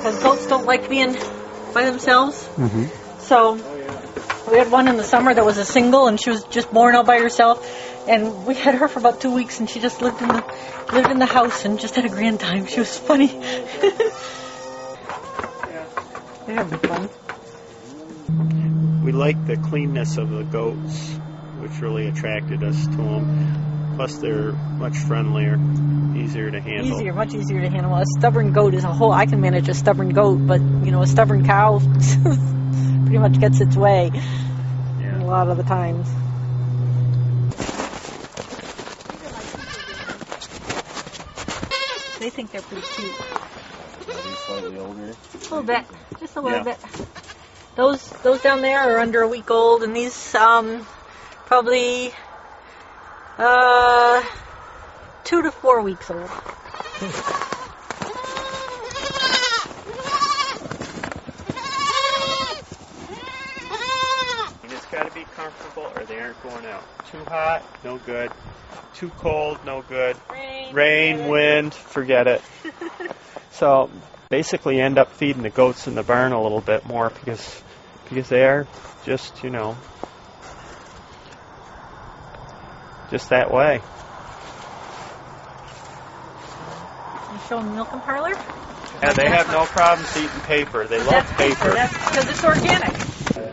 because goats don't like being by themselves. Mm-hmm. So we had one in the summer that was a single, and she was just born all by herself. And we had her for about 2 weeks, and she just lived in the house and just had a grand time. She was funny. They're having fun. We liked the cleanness of the goats, which really attracted us to them. Plus, they're much friendlier, easier to handle. Much easier to handle. A stubborn goat is I can manage a stubborn goat, but a stubborn cow pretty much gets its way a lot of the times. They think they're pretty cute. Are they slightly older? A little bit, just a little bit. Those down there are under a week old, and these probably 2 to 4 weeks old. You just got to be comfortable, or they aren't going out. Too hot, no good. Too cold, no good. Rain, wind, forget it. So basically end up feeding the goats in the barn a little bit more because they are just, just that way. You show them milk and parlor? Yeah, they have no problems eating paper. They love paper. That's because it's organic.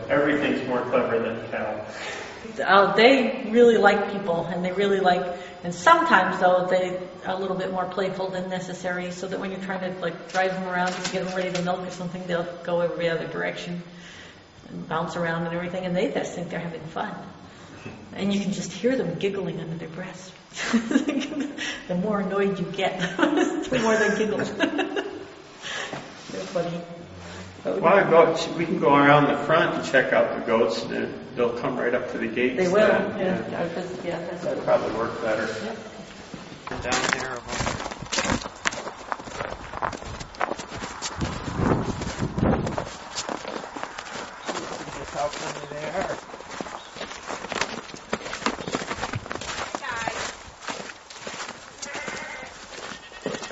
Everything's more clever than cattle. They really like people, and they really and sometimes though they are a little bit more playful than necessary, so that when you're trying to drive them around to get them ready to milk or something, they'll go every other direction and bounce around and everything, and they just think they're having fun. And you can just hear them giggling under their breath. The more annoyed you get, the more they giggle. They're funny. We can go around the front and check out the goats, and they'll come right up to the gates. They will. That'd probably work better. Yep. And down here. Just how friendly they are.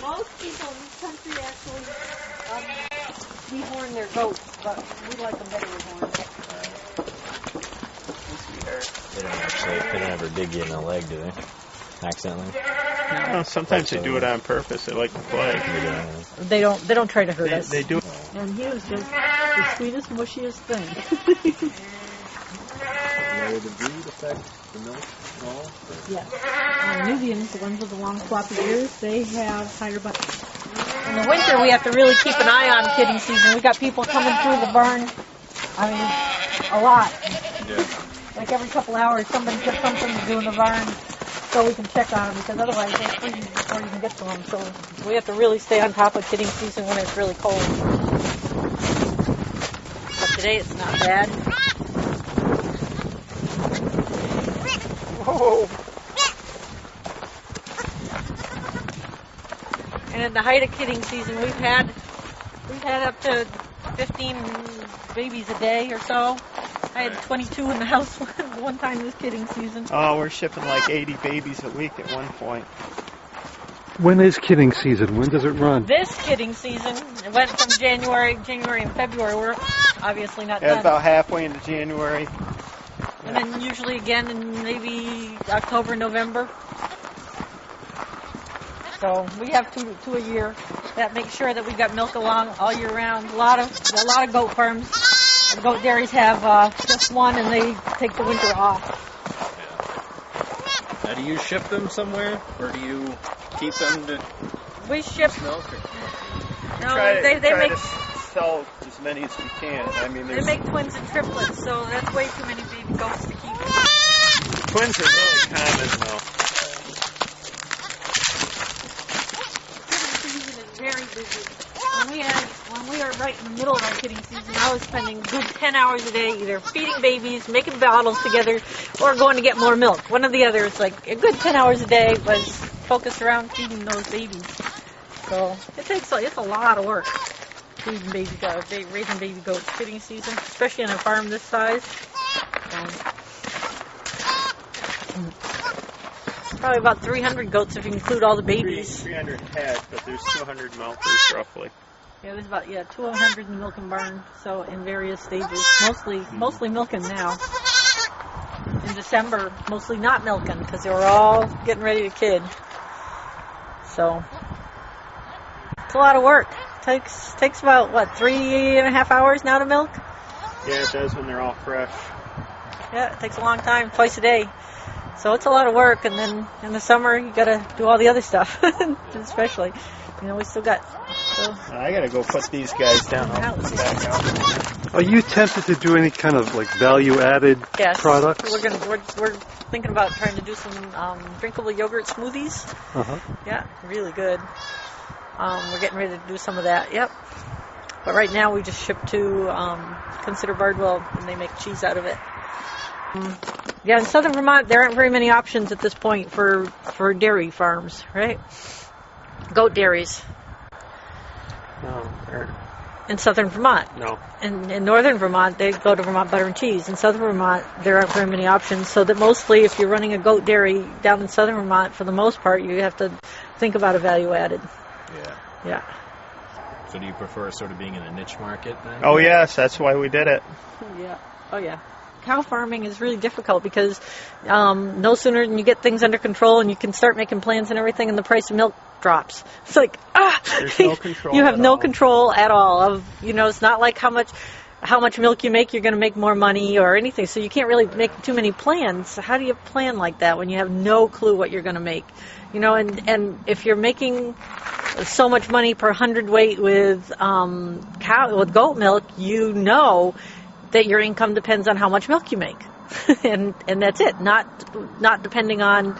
Most people in this country actually dehorn their goats, but we like them better with horns. They don't ever dig you in the leg, do they? Accidentally? No, sometimes they do it on purpose. They like to play. They don't try to hurt us. They do. And he was just the sweetest, mushiest thing. Will the breed affect the milk at all? Yeah. Nubians, the ones with the long floppy ears, they have higher butts. In the winter, we have to really keep an eye on kidding season. We got people coming through the barn. I mean, a lot. Yeah. Like every couple hours, somebody gets something to do in the barn, so we can check on them, because otherwise they freeze before you can get to them. So we have to really stay on top of kidding season when it's really cold. But today it's not bad. Whoa! And at the height of kidding season, we've had up to 15 babies a day or so. I had 22 in the house one time this kidding season. Oh, we're shipping like 80 babies a week at one point. When is kidding season? When does it run? This kidding season, it went from January and February. We're obviously not done. About halfway into January. And then usually again in maybe October, November. So we have two a year. That makes sure that we've got milk along all year round. A lot of goat farms. The goat dairies have just one, and they take the winter off. Yeah. Now, do you ship them somewhere, or do you keep them to We ship milk? No, they make to sell as many as we can. I mean, they make twins and triplets, so that's way too many baby goats to keep. Twins are really common, though. Kidding season is very busy. When we are right in the middle of our kidding season, I was spending good 10 hours a day either feeding babies, making bottles together, or going to get more milk. One or the other. It's like a good 10 hours a day was focused around feeding those babies. So it's a lot of work raising baby goats kidding season, especially on a farm this size. Probably about 300 goats if you include all the babies. 300 head, but there's 200 milkers roughly. Yeah, there's about 200 in the milking barn, so in various stages. Mostly milking now. In December, mostly not milking because they were all getting ready to kid. So it's a lot of work. Takes about 3.5 hours now to milk. Yeah, it does when they're all fresh. Yeah, it takes a long time, twice a day. So it's a lot of work, and then in the summer you gotta do all the other stuff, especially. We still got. So I gotta go put these guys down. I'll come back out. Are you tempted to do any kind of value-added products? We're thinking about trying to do some drinkable yogurt smoothies. Yeah, really good. We're getting ready to do some of that. Yep. But right now we just ship to Consider Bardwell, and they make cheese out of it. Yeah, in southern Vermont there aren't very many options at this point for dairy farms, right? Goat dairies. No, in southern Vermont. No. In northern Vermont, they go to Vermont Butter and Cheese. In southern Vermont, there aren't very many options, so that mostly if you're running a goat dairy down in southern Vermont, for the most part, you have to think about a value added. Yeah. So do you prefer sort of being in a niche market then? Oh, yes, that's why we did it. Yeah. Oh, yeah. Cow farming is really difficult because no sooner than you get things under control and you can start making plans and everything, and the price of milk drops. It's like, there's no control. You have no control at all. It's not like how much milk you make, you're going to make more money or anything. So you can't really make too many plans. How do you plan like that when you have no clue what you're going to make? And if you're making so much money per hundredweight with goat milk, that your income depends on how much milk you make, and that's it. Not depending on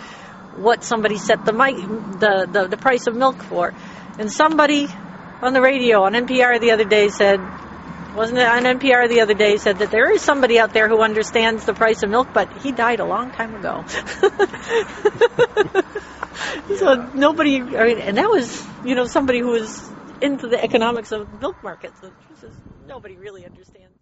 what somebody set the price of milk for. And somebody on the radio on NPR the other day said, wasn't it on NPR the other day, said that there is somebody out there who understands the price of milk, but he died a long time ago. So nobody, and that was somebody who was into the economics of the milk market. So nobody really understands.